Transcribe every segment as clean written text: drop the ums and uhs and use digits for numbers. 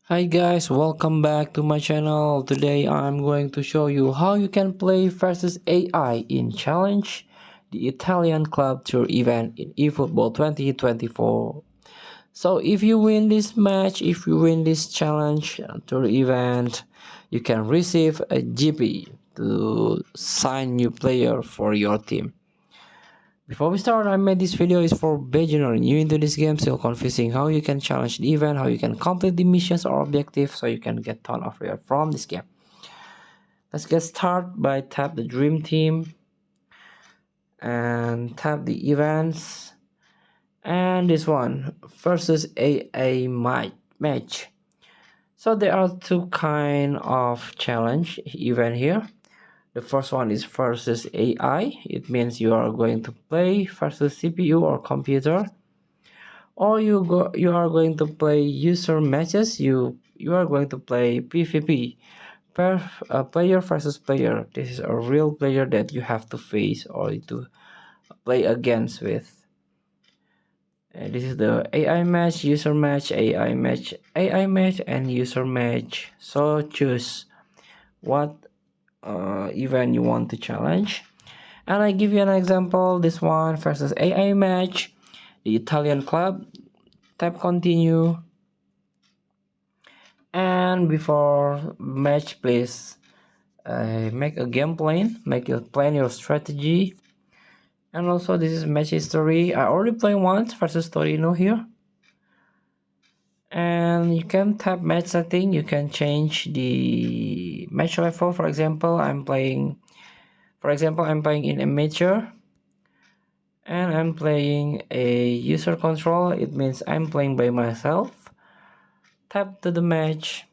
Hi guys, welcome back to my channel. Today I'm going to show you how you can play versus AI in Challenge, the Italian club tour event in eFootball 2024. So if you win this match, if you win this challenge tour event, you can receive a GP to sign new player for your team. Before we start, I made this video is for beginner new into this game, still confusing how you can challenge the event, how you can complete the missions or objectives so you can get ton of reward from this game. Let's get started by tap the dream team and tap the events and this one versus AA match. So there are two kind of challenge event here. The first one is versus AI. It means you are going to play versus CPU or computer, or you are going to play user matches. You are going to play PvP, player versus player. This is a real player that you have to face or to play against with. And this is the AI match, user match, AI match, AI match, and user match. So choose what event you want to challenge. And I give you an example. This one versus AI match, the Italian club. Tap continue. And before match, please make a game plan, plan your strategy. And also this is match history. I already played once versus Torino here. And you can tap match setting. You can change the match level. For example, I'm playing in a major and I'm playing a user control. It means I'm playing by myself. Tap to the match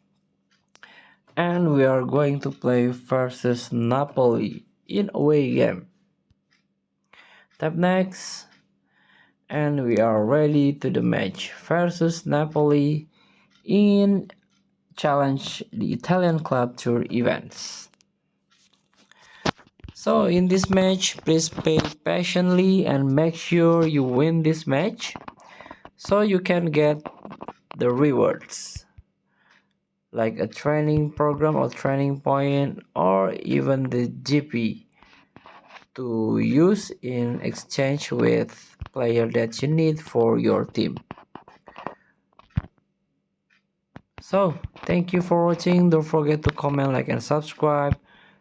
and we are going to play versus Napoli in away game. Tap next and we are ready to the match versus Napoli in challenge the Italian club tour events. So in this match, please play patiently and make sure you win this match so you can get the rewards like a training program or training point or even the GP to use in exchange with player that you need for your team. So thank you for watching. Don't forget to comment, like and subscribe,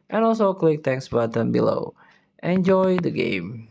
and also click thanks button below. Enjoy the game.